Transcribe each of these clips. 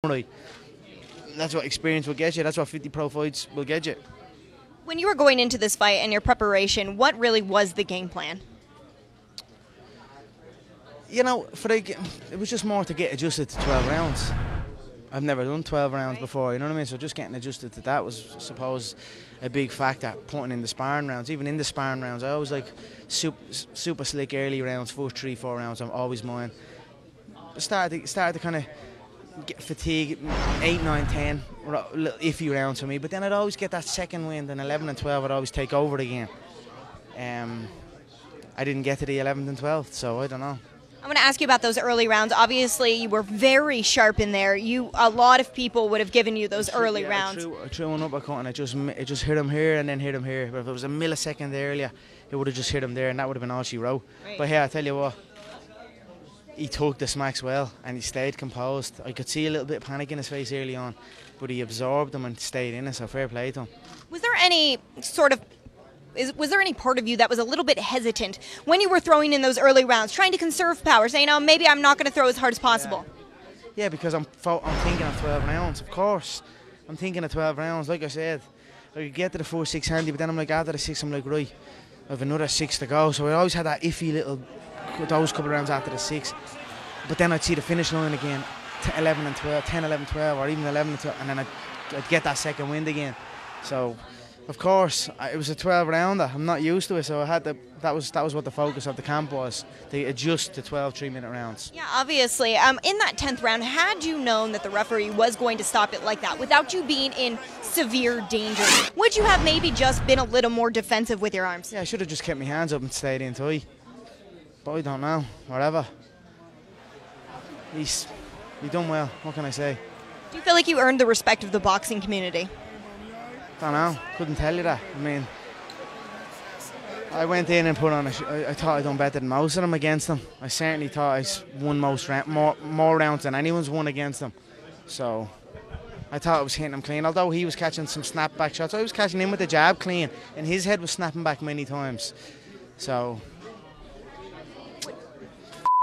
right. That's what experience will get you. That's what 50 pro fights will get you. When you were going into this fight and your preparation, what really was the game plan? You know, it was just more to get adjusted to 12 rounds. I've never done 12 rounds before, you know what I mean? So just getting adjusted to that was, I suppose, a big factor, putting in the sparring rounds. Even in the sparring rounds, I always like super slick early rounds, first 3-4 rounds, I'm always mine. Started to kind of get fatigue, 8, 9, 10, little iffy rounds for me. But then I'd always get that second wind, and 11 and 12 I'd always take over again. I didn't get to the 11th and 12th, so I don't know. I'm going to ask you about those early rounds. Obviously, you were very sharp in there. A lot of people would have given you those early rounds. I threw an uppercut and it just hit him here and then hit him here. But if it was a millisecond earlier, it would have just hit him there, and that would have been all she wrote. Right. But here, I tell you what, he took the smacks well and he stayed composed. I could see a little bit of panic in his face early on, but he absorbed them and stayed in it, so fair play to him. Was there any was there any part of you that was a little bit hesitant when you were throwing in those early rounds, trying to conserve power, saying, oh, maybe I'm not going to throw as hard as possible? Yeah, because I'm thinking of 12 rounds, of course. I'm thinking of 12 rounds, like I said. I could get to the first 6 handy, but then I'm like, after the 6, I'm like, right, I have another 6 to go. So I always had that iffy little, those couple of rounds after the 6. But then I'd see the finish line again, 11 and 12, 10, 11, 12, or even 11 and 12, and then I'd get that second wind again. So, of course, it was a 12 rounder. I'm not used to it, so I had to. That was what the focus of the camp was, to adjust to 12 3-minute rounds. Yeah, obviously. In that 10th round, had you known that the referee was going to stop it like that, without you being in severe danger, would you have maybe just been a little more defensive with your arms? Yeah, I should have just kept my hands up and stayed in tight. But I don't know. Whatever. He done well. What can I say? Do you feel like you earned the respect of the boxing community? Don't know. Couldn't tell you that. I mean, I went in and put on I thought I'd done better than most of them against them. I certainly thought I won more rounds than anyone's won against them. So I thought I was hitting him clean. Although he was catching some snap-back shots, I was catching him with the jab clean, and his head was snapping back many times. So,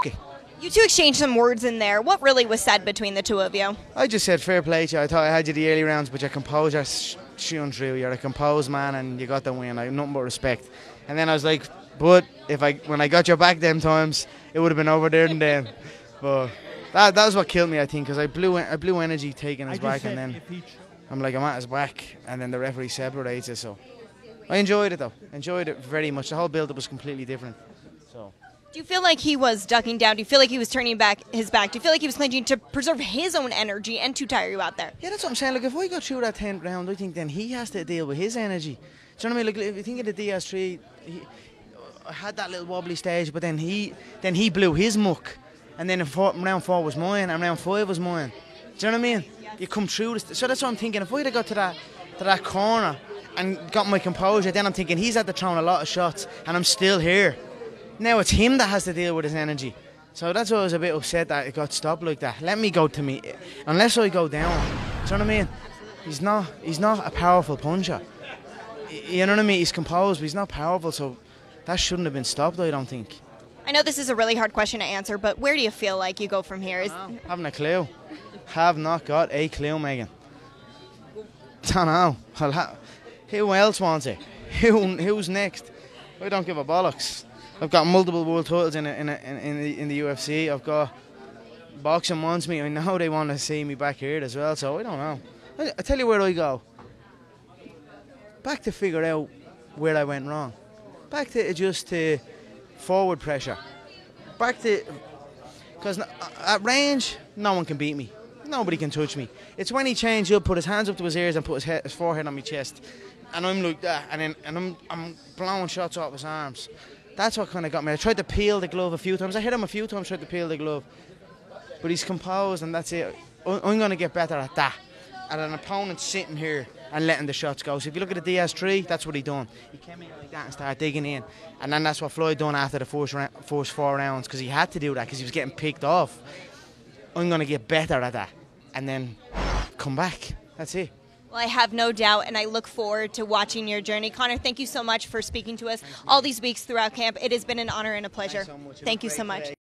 it. You two exchanged some words in there. What really was said between the two of you? I just said fair play to you. I thought I had you the early rounds, but your composure shone through. You're a composed man and you got the win. I have nothing but respect. And then I was like, but when I got your back them times, it would have been over there and then. But that was what killed me, I think, because I blew energy taking his back, and then I'm like, I'm at his back, and then the referee separates it. So I enjoyed it though. Enjoyed it very much. The whole build-up was completely different. So. Do you feel like he was ducking down? Do you feel like he was turning his back? Do you feel like he was clinching to preserve his own energy and to tire you out there? Yeah, that's what I'm saying. Like, if I got through that 10th round, I think then he has to deal with his energy. Do you know what I mean? Like, if you think of the DS3, I had that little wobbly stage, but then he blew his muck, and then round 4 was mine, and round 5 was mine. Do you know what I mean? Yes. You come through this. So that's what I'm thinking. If I'd have got to that corner and got my composure, then I'm thinking he's had to throw a lot of shots, and I'm still here. Now it's him that has to deal with his energy. So that's why I was a bit upset that it got stopped like that. Let me go to me. Unless I go down. Do you know what I mean? He's not a powerful puncher. You know what I mean? He's composed, but he's not powerful, so that shouldn't have been stopped, I don't think. I know this is a really hard question to answer, but where do you feel like you go from here? Haven't a clue. Have not got a clue, Megan. Don't know. Who else wants it? Who's next? I don't give a bollocks. I've got multiple world titles in the UFC. I've got boxing wants me. I know they want to see me back here as well. So I don't know. I tell you where I go. Back to figure out where I went wrong. Back to adjust to forward pressure. Back to, because at range, no one can beat me. Nobody can touch me. It's when he changed up, put his hands up to his ears, and put his forehead on my chest, and I'm like that, and I'm blowing shots off his arms. That's what kind of got me. I tried to peel the glove a few times. I hit him a few times, tried to peel the glove. But he's composed, and that's it. I'm going to get better at that. At an opponent sitting here and letting the shots go. So if you look at the DS3, that's what he done. He came in like that and started digging in. And then that's what Floyd done after the first 4 rounds, because he had to do that because he was getting picked off. I'm going to get better at that and then come back. That's it. Well, I have no doubt, and I look forward to watching your journey. Conor, thank you so much for speaking to us all these weeks throughout camp. It has been an honor and a pleasure. Thanks so much. Thank you so much.